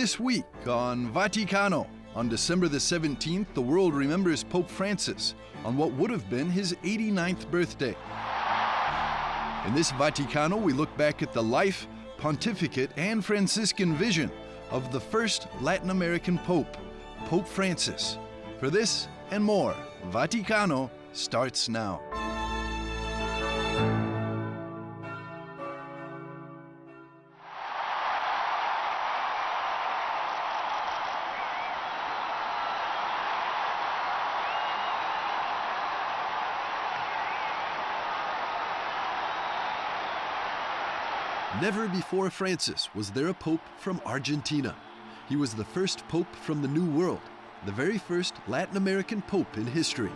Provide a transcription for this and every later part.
This week on Vaticano, on December the 17th, the world remembers Pope Francis on what would have been his 89th birthday. In this Vaticano, we look back at the life, Pontificate, and Franciscan vision of the first Latin American Pope, Pope Francis. For this and more, Vaticano starts now. Never before Francis was there a pope from Argentina. He was the first pope from the New World, the very first Latin American pope in history.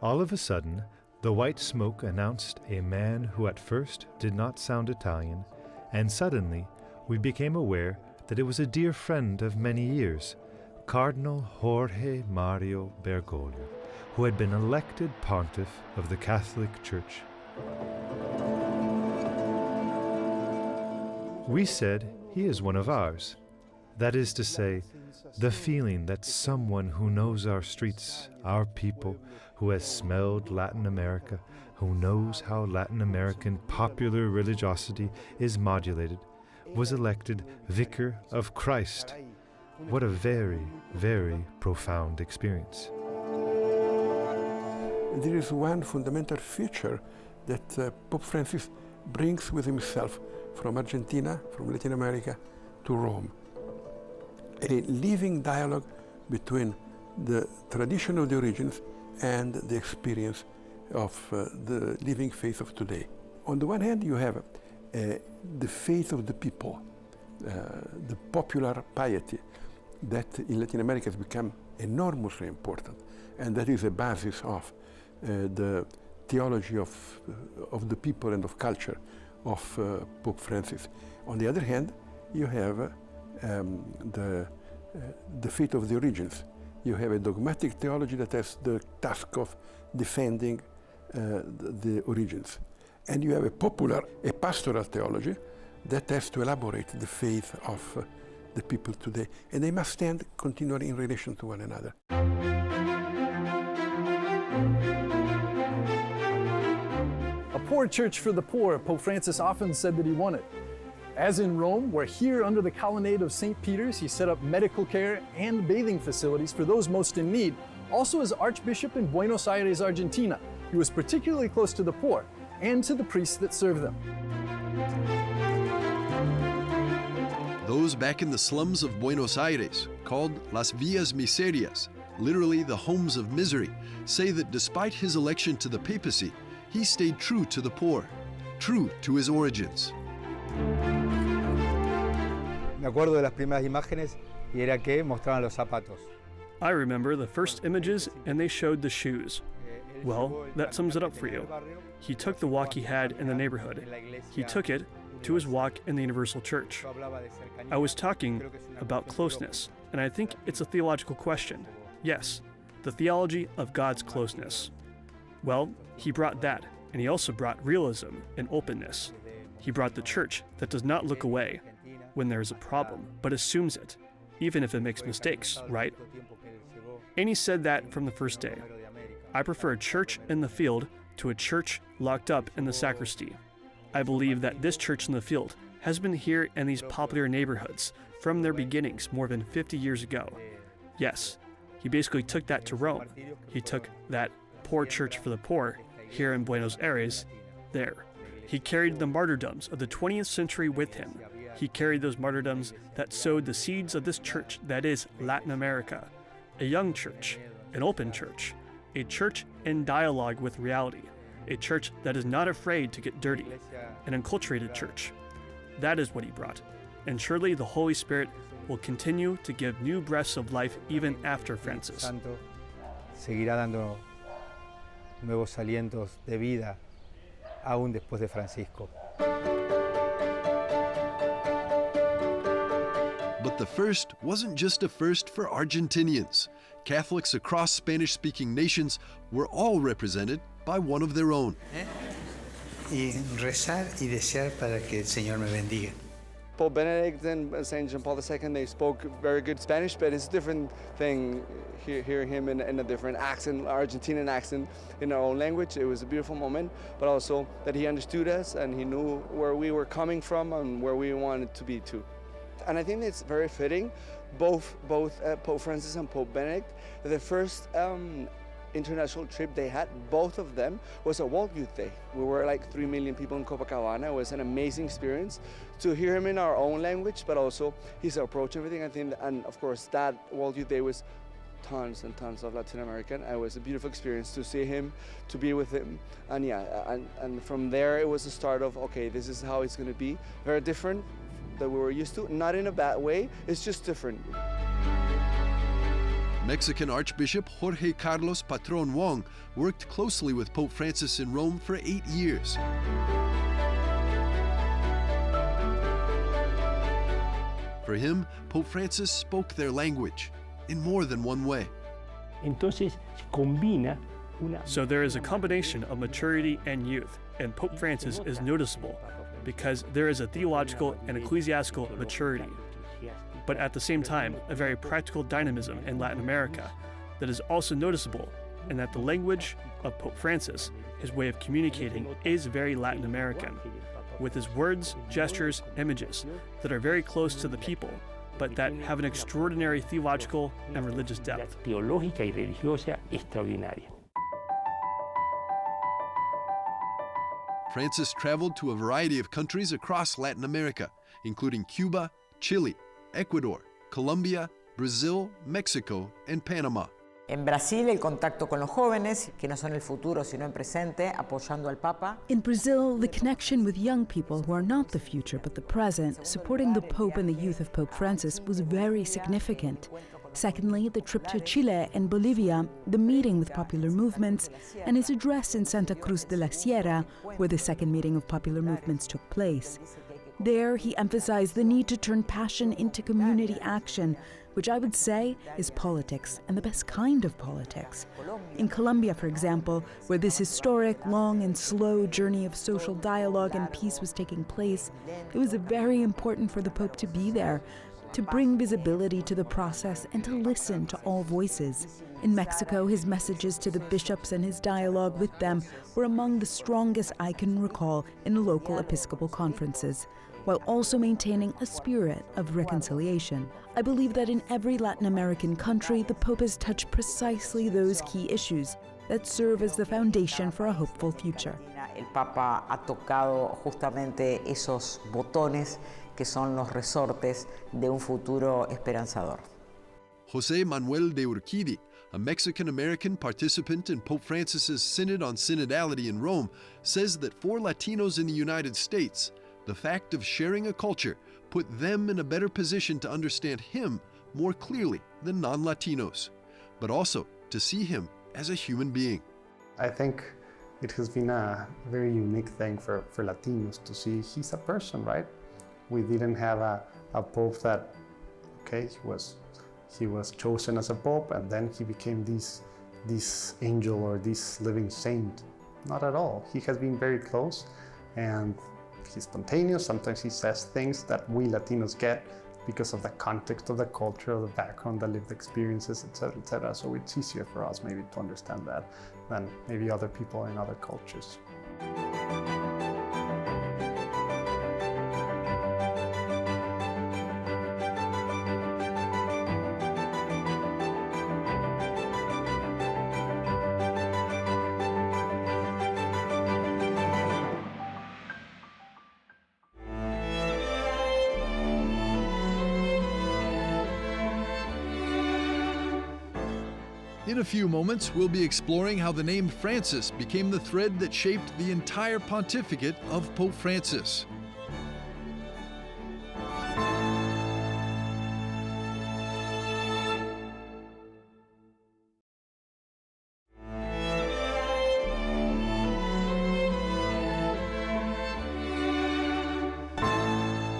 All of a sudden, the white smoke announced a man who at first did not sound Italian, and suddenly we became aware that it was a dear friend of many years, Cardinal Jorge Mario Bergoglio, who had been elected pontiff of the Catholic Church. We said he is one of ours. That is to say, the feeling that someone who knows our streets, our people, who has smelled Latin America, who knows how Latin American popular religiosity is modulated, was elected Vicar of Christ. What a very, very profound experience. There is one fundamental feature that Pope Francis brings with himself from Argentina, from Latin America, to Rome. A living dialogue between the tradition of the origins and the experience of the living faith of today. On the one hand, you have the faith of the people, the popular piety that in Latin America has become enormously important, and that is a basis of the theology of the people and of culture of Pope Francis. On the other hand, you have the faith of the origins. You have a dogmatic theology that has the task of defending the origins. And you have a pastoral theology that has to elaborate the faith of the people today. And they must stand continually in relation to one another. A poor church for the poor, Pope Francis often said that he wanted. As in Rome, where here under the colonnade of St. Peter's, he set up medical care and bathing facilities for those most in need. Also as Archbishop in Buenos Aires, Argentina, he was particularly close to the poor and to the priests that serve them. Those back in the slums of Buenos Aires, called Las Villas Miserias, literally the homes of misery, say that despite his election to the papacy, he stayed true to the poor, true to his origins. Me acuerdo de las primeras imágenes y era que mostraban los zapatos. I remember the first images and they showed the shoes. Well, that sums it up for you. He took the walk he had in the neighborhood. He took it to his walk in the Universal Church. I was talking about closeness, and I think it's a theological question. Yes, the theology of God's closeness. Well, he brought that, and he also brought realism and openness. He brought the church that does not look away when there is a problem, but assumes it, even if it makes mistakes, right? And he said that from the first day. I prefer a church in the field to a church locked up in the sacristy. I believe that this church in the field has been here in these popular neighborhoods from their beginnings more than 50 years ago. Yes, he basically took that to Rome. He took that poor church for the poor here in Buenos Aires there. He carried the martyrdoms of the 20th century with him. He carried those martyrdoms that sowed the seeds of this church that is Latin America. A young church, an open church, a church in dialogue with reality, a church that is not afraid to get dirty, an enculturated church. That is what he brought. And surely the Holy Spirit will continue to give new breaths of life even after Francis. Seguirá dando nuevos alientos de vida aún después de Francisco. But the first wasn't just a first for Argentinians. Catholics across Spanish-speaking nations were all represented by one of their own. y rezar y desear para que el Señor me bendiga. Pope Benedict and St. John Paul II, they spoke very good Spanish, but it's a different thing hearing him in a different accent, Argentinian accent, in our own language. It was a beautiful moment, but also that he understood us and he knew where we were coming from and where we wanted to be too. And I think it's very fitting, both Pope Francis and Pope Benedict, the first international trip they had, both of them, was a World Youth Day. We were like 3 million people in Copacabana. It was an amazing experience to hear him in our own language, but also his approach and everything. I think, and of course, that World Youth Day was tons and tons of Latin American. It was a beautiful experience to see him, to be with him, and yeah, and from there it was the start of, okay, this is how it's going to be. Very different than we were used to, not in a bad way. It's just different. Mexican Archbishop Jorge Carlos Patron Wong worked closely with Pope Francis in Rome for 8 years. For him, Pope Francis spoke their language in more than one way. So there is a combination of maturity and youth, and Pope Francis is noticeable because there is a theological and ecclesiastical maturity, but at the same time, a very practical dynamism in Latin America that is also noticeable, and that the language of Pope Francis, his way of communicating, is very Latin American, with his words, gestures, images that are very close to the people, but that have an extraordinary theological and religious depth. Francis traveled to a variety of countries across Latin America, including Cuba, Chile, Ecuador, Colombia, Brazil, Mexico, and Panama. En Brasil, el contacto con los jóvenes, que no son el futuro sino el presente, apoyando al Papa. In Brazil, the connection with young people who are not the future but the present, supporting the Pope and the youth of Pope Francis, was very significant. Secondly, the trip to Chile and Bolivia, the meeting with popular movements, and his address in Santa Cruz de la Sierra, where the second meeting of popular movements took place. There, he emphasized the need to turn passion into community action, which I would say is politics, and the best kind of politics. In Colombia, for example, where this historic, long and slow journey of social dialogue and peace was taking place, it was very important for the Pope to be there, to bring visibility to the process and to listen to all voices. In Mexico, his messages to the bishops and his dialogue with them were among the strongest I can recall in local Episcopal conferences, while also maintaining a spirit of reconciliation. I believe that in every Latin American country, the Pope has touched precisely those key issues that serve as the foundation for a hopeful future. El Papa ha tocado justamente esos botones que son los resortes de un futuro esperanzador. José Manuel de Urquidi, a Mexican-American participant in Pope Francis's Synod on Synodality in Rome, says that for Latinos in the United States, the fact of sharing a culture put them in a better position to understand him more clearly than non-Latinos, but also to see him as a human being. I think it has been a very unique thing for Latinos to see he's a person, right? We didn't have a pope that, okay, he was chosen as a pope and then he became this angel or this living saint. Not at all. He has been very close and he's spontaneous. Sometimes he says things that we Latinos get because of the context of the culture, of the background, the lived experiences, etc., etc. So it's easier for us maybe to understand that than maybe other people in other cultures. In a few moments, we'll be exploring how the name Francis became the thread that shaped the entire pontificate of Pope Francis.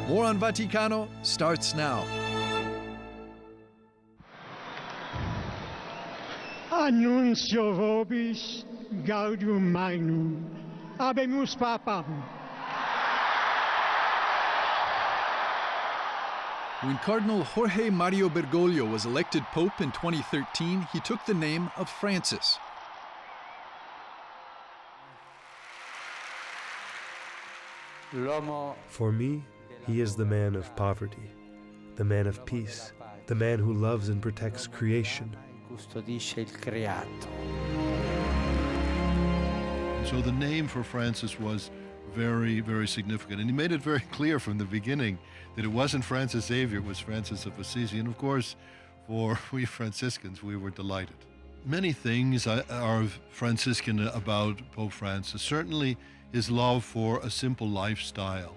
More on Vaticano starts now. Annuncio vobis gaudium magnum, Habemus Papam. When Cardinal Jorge Mario Bergoglio was elected Pope in 2013, he took the name of Francis. For me, he is the man of poverty, the man of peace, the man who loves and protects creation. So the name for Francis was very, very significant. And he made it very clear from the beginning that it wasn't Francis Xavier, it was Francis of Assisi. And of course, for we Franciscans, we were delighted. Many things are Franciscan about Pope Francis. Certainly his love for a simple lifestyle,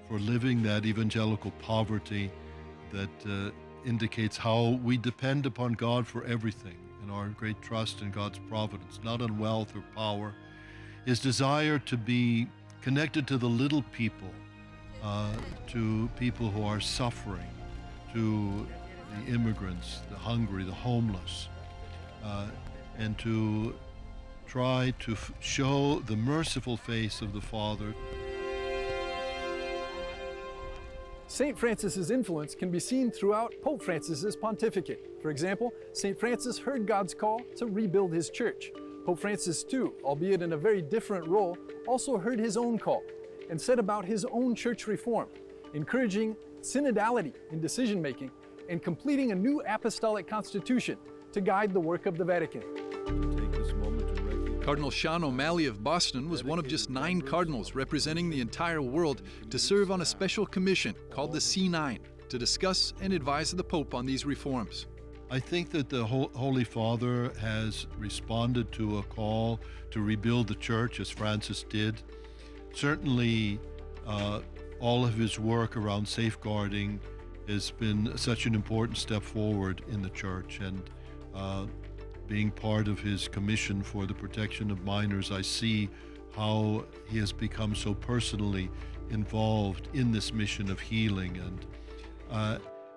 for living that evangelical poverty that indicates how we depend upon God for everything and our great trust in God's providence, not on wealth or power. His desire to be connected to the little people, to people who are suffering, to the immigrants, the hungry, the homeless, and to try to show the merciful face of the Father. St. Francis's influence can be seen throughout Pope Francis's pontificate. For example, St. Francis heard God's call to rebuild his church. Pope Francis too, albeit in a very different role, also heard his own call and set about his own church reform, encouraging synodality in decision-making and completing a new apostolic constitution to guide the work of the Vatican. Cardinal Sean O'Malley of Boston was one of just 9 cardinals representing the entire world to serve on a special commission called the C9 to discuss and advise the Pope on these reforms. I think that the Holy Father has responded to a call to rebuild the church as Francis did. Certainly, all of his work around safeguarding has been such an important step forward in the church, and being part of his commission for the protection of minors, I see how he has become so personally involved in this mission of healing,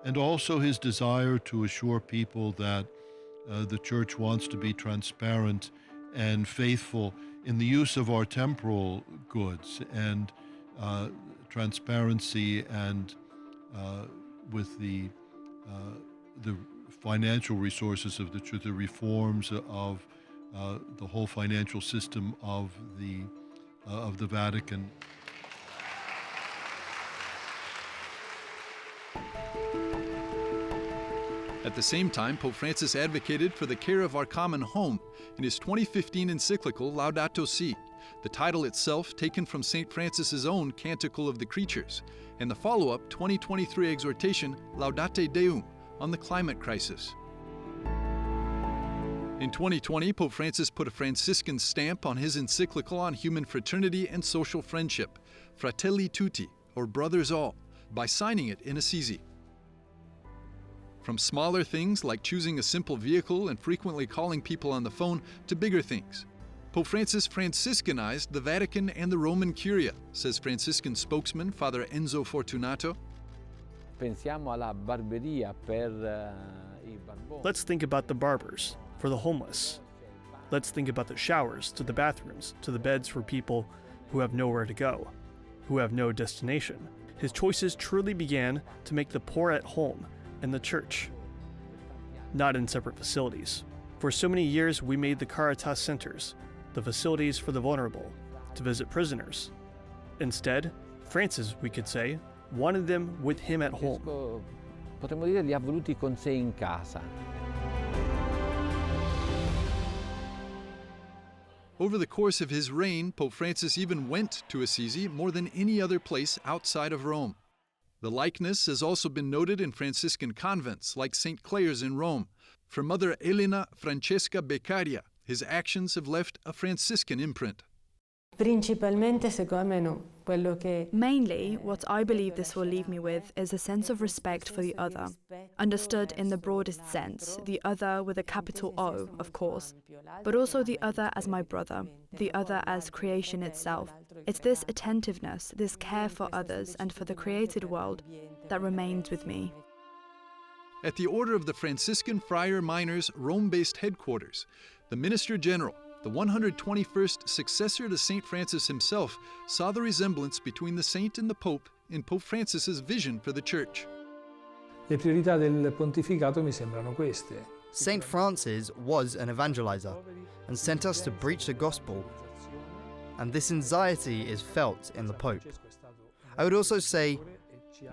and also his desire to assure people that the church wants to be transparent and faithful in the use of our temporal goods, and transparency and with the financial resources of the church, the reforms of the whole financial system of the Vatican. At the same time, Pope Francis advocated for the care of our common home in his 2015 encyclical Laudato Si, the title itself taken from St. Francis's own Canticle of the Creatures, and the follow-up 2023 exhortation Laudate Deum on the climate crisis. In 2020, Pope Francis put a Franciscan stamp on his encyclical on human fraternity and social friendship, Fratelli Tutti, or Brothers All, by signing it in Assisi. From smaller things like choosing a simple vehicle and frequently calling people on the phone to bigger things, Pope Francis Franciscanized the Vatican and the Roman Curia, says Franciscan spokesman Father Enzo Fortunato. Let's think about the barbers for the homeless. Let's think about the showers to the bathrooms to the beds for people who have nowhere to go, who have no destination. His choices truly began to make the poor at home in the church, not in separate facilities. For so many years, we made the Caritas centers, the facilities for the vulnerable, to visit prisoners. Instead, Francis, we could say, wanted them with him at home. Potremmo dire li ha voluti con sé in casa. Over the course of his reign, Pope Francis even went to Assisi more than any other place outside of Rome. The likeness has also been noted in Franciscan convents like St. Clare's in Rome. For Mother Elena Francesca Beccaria, his actions have left a Franciscan imprint. Mainly, what I believe this will leave me with is a sense of respect for the other, understood in the broadest sense, the other with a capital O, of course, but also the other as my brother, the other as creation itself. It's this attentiveness, this care for others and for the created world that remains with me. At the order of the Franciscan Friar Minors' Rome-based headquarters, the Minister General, the 121st successor to St. Francis himself saw the resemblance between the saint and the Pope in Pope Francis's vision for the Church. Le priorità del pontificato mi sembrano queste. St. Francis was an evangelizer and sent us to preach the gospel, and this anxiety is felt in the Pope. I would also say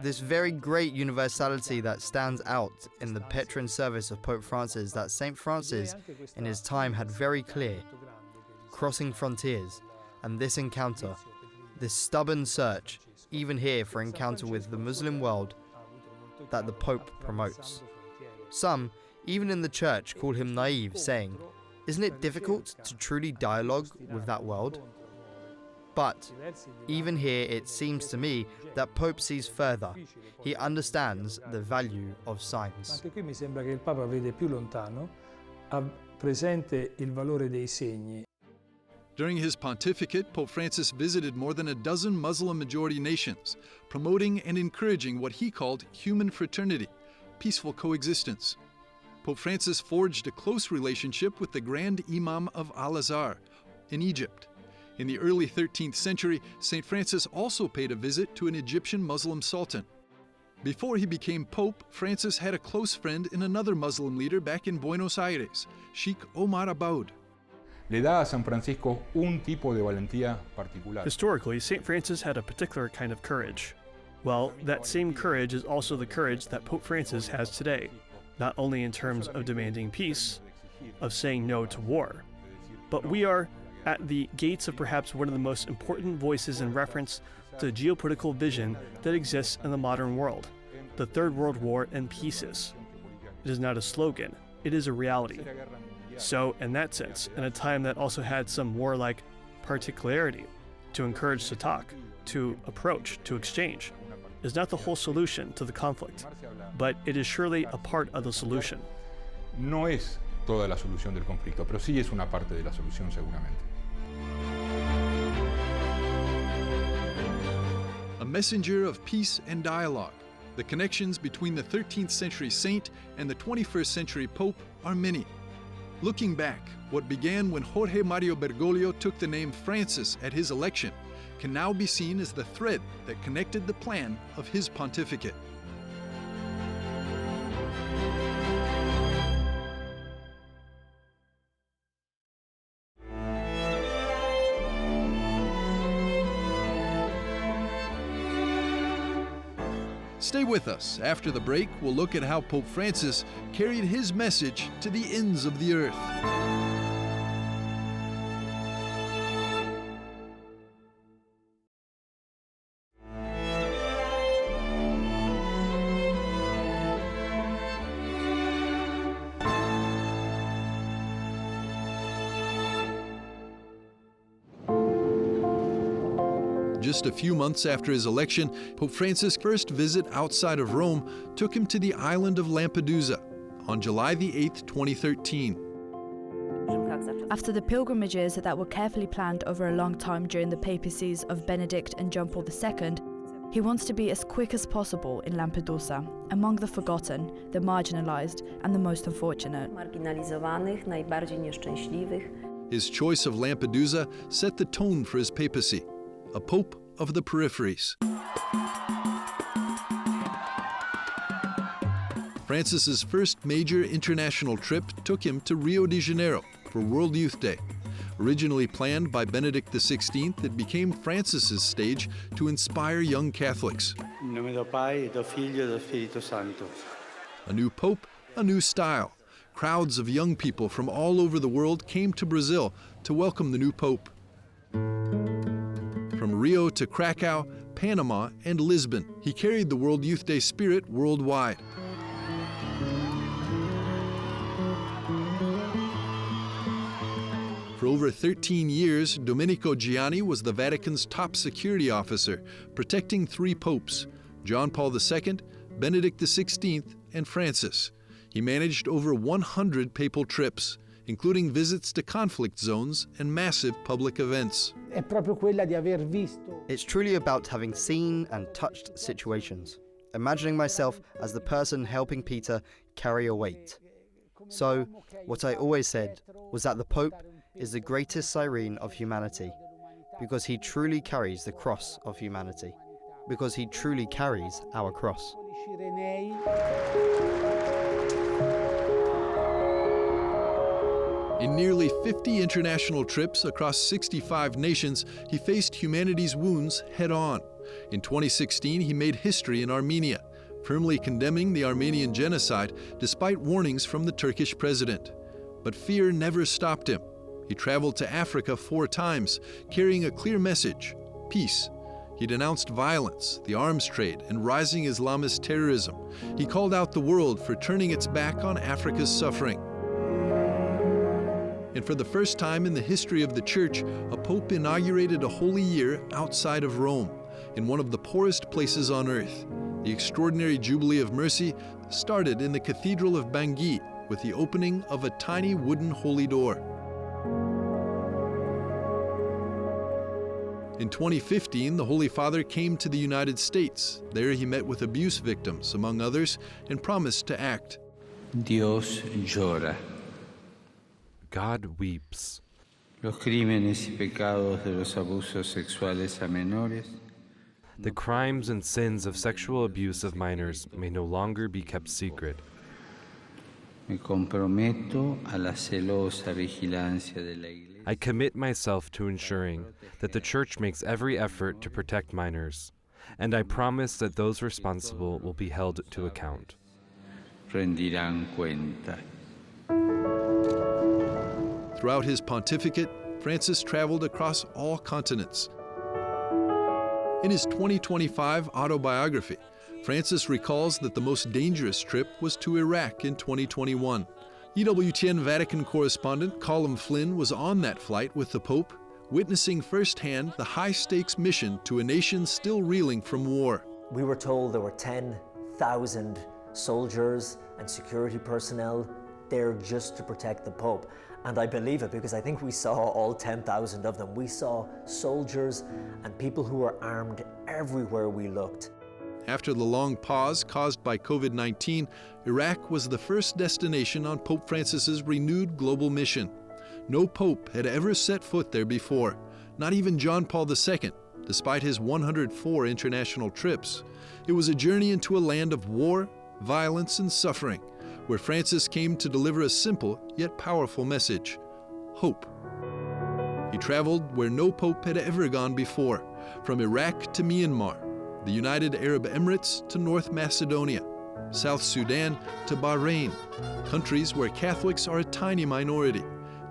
this very great universality that stands out in the patron service of Pope Francis that St. Francis in his time had very clear, crossing frontiers, and this encounter, this stubborn search, even here for encounter with the Muslim world, that the Pope promotes. Some, even in the Church, call him naive, saying, "Isn't it difficult to truly dialogue with that world?" But even here it seems to me that Pope sees further. He understands the value of signs. Anche qui mi sembra che il Papa vede più lontano, ha presente il valore dei segni. During his pontificate, Pope Francis visited more than a dozen Muslim-majority nations, promoting and encouraging what he called human fraternity, peaceful coexistence. Pope Francis forged a close relationship with the Grand Imam of Al-Azhar in Egypt. In the early 13th century, St. Francis also paid a visit to an Egyptian Muslim sultan. Before he became Pope, Francis had a close friend in another Muslim leader back in Buenos Aires, Sheikh Omar Aboud. Le da a San Francisco un tipo de valentía particular. Historically, St. Francis had a particular kind of courage. Well, that same courage is also the courage that Pope Francis has today, not only in terms of demanding peace, of saying no to war, but we are at the gates of perhaps one of the most important voices in reference to the geopolitical vision that exists in the modern world, the Third World War and pieces. It is not a slogan, it is a reality. So, in that sense, in a time that also had some warlike particularity, to encourage to talk, to approach, to exchange, is not the whole solution to the conflict, but it is surely a part of the solution. No es toda la solución del conflicto, pero sí es una parte de la solución seguramente. A messenger of peace and dialogue, the connections between the 13th century saint and the 21st century Pope are many. Looking back, what began when Jorge Mario Bergoglio took the name Francis at his election can now be seen as the thread that connected the plan of his pontificate. Stay with us. After the break, we'll look at how Pope Francis carried his message to the ends of the earth. Just a few months after his election, Pope Francis' first visit outside of Rome took him to the island of Lampedusa on July the 8th, 2013. After the pilgrimages that were carefully planned over a long time during the papacies of Benedict and John Paul II, he wants to be as quick as possible in Lampedusa, among the forgotten, the marginalized, and the most unfortunate. Marginalizowanych, najbardziej nieszczęśliwych. His choice of Lampedusa set the tone for his papacy, a pope of the peripheries. Francis's first major international trip took him to Rio de Janeiro for World Youth Day. Originally planned by Benedict XVI, it became Francis's stage to inspire young Catholics. In nome del Padre, del Figlio e del Spirito Santo. A new pope, a new style. Crowds of young people from all over the world came to Brazil to welcome the new pope. From Rio to Krakow, Panama, and Lisbon, he carried the World Youth Day spirit worldwide. For over 13 years, Domenico Gianni was the Vatican's top security officer, protecting three popes, John Paul II, Benedict XVI, and Francis. He managed over 100 papal trips, including visits to conflict zones and massive public events. It's truly about having seen and touched situations, imagining myself as the person helping Peter carry a weight. So, what I always said was that the Pope is the greatest siren of humanity, because he truly carries the cross of humanity, because he truly carries our cross. In nearly 50 international trips across 65 nations, he faced humanity's wounds head-on. In 2016, he made history in Armenia, firmly condemning the Armenian genocide despite warnings from the Turkish president. But fear never stopped him. He traveled to Africa 4 times, carrying a clear message: peace. He denounced violence, the arms trade, and rising Islamist terrorism. He called out the world for turning its back on Africa's suffering. And for the first time in the history of the Church, a pope inaugurated a holy year outside of Rome, in one of the poorest places on earth. The extraordinary Jubilee of Mercy started in the Cathedral of Bangui with the opening of a tiny wooden holy door. In 2015, the Holy Father came to the United States. There he met with abuse victims, among others, and promised to act. Dios llora. God weeps. Los crímenes y pecados de los abusos sexuales a menores. The crimes and sins of sexual abuse of minors may no longer be kept secret. Me comprometo a la celosa vigilancia de la Iglesia. I commit myself to ensuring that the Church makes every effort to protect minors, and I promise that those responsible will be held to account. Rendirán cuenta. Throughout his pontificate, Francis traveled across all continents. In his 2025 autobiography, Francis recalls that the most dangerous trip was to Iraq in 2021. EWTN Vatican correspondent Colin Flynn was on that flight with the Pope, witnessing firsthand the high-stakes mission to a nation still reeling from war. We were told there were 10,000 soldiers and security personnel there just to protect the Pope. And I believe it because I think we saw all 10,000 of them. We saw soldiers and people who were armed everywhere we looked. After the long pause caused by COVID-19, Iraq was the first destination on Pope Francis's renewed global mission. No pope had ever set foot there before, not even John Paul II, despite his 104 international trips. It was a journey into a land of war, violence, and suffering, where Francis came to deliver a simple yet powerful message: hope. He traveled where no pope had ever gone before, from Iraq to Myanmar, the United Arab Emirates to North Macedonia, South Sudan to Bahrain, countries where Catholics are a tiny minority.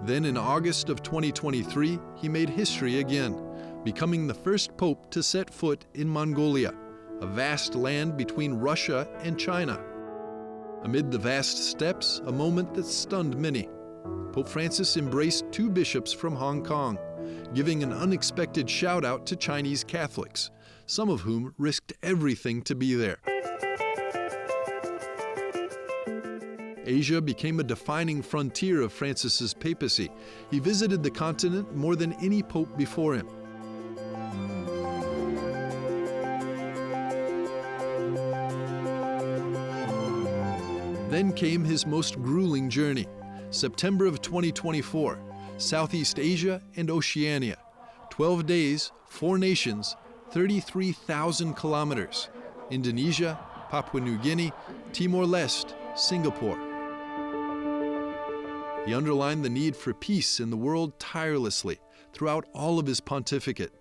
Then in August of 2023, he made history again, becoming the first pope to set foot in Mongolia, a vast land between Russia and China. Amid the vast steppes, a moment that stunned many. Pope Francis embraced 2 bishops from Hong Kong, giving an unexpected shout-out to Chinese Catholics, some of whom risked everything to be there. Asia became a defining frontier of Francis's papacy. He visited the continent more than any pope before him. Then came his most grueling journey, September of 2024, Southeast Asia and Oceania. 12 days, 4 nations, 33,000 kilometers. Indonesia, Papua New Guinea, Timor-Leste, Singapore. He underlined the need for peace in the world tirelessly throughout all of his pontificate.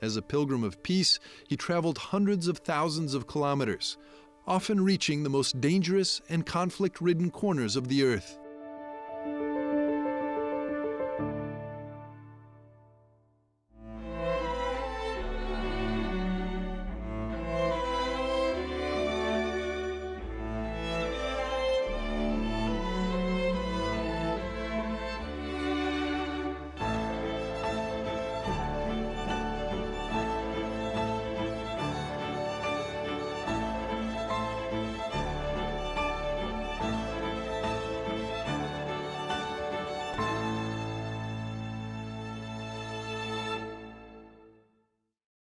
As a pilgrim of peace, he traveled hundreds of thousands of kilometers, often reaching the most dangerous and conflict-ridden corners of the earth.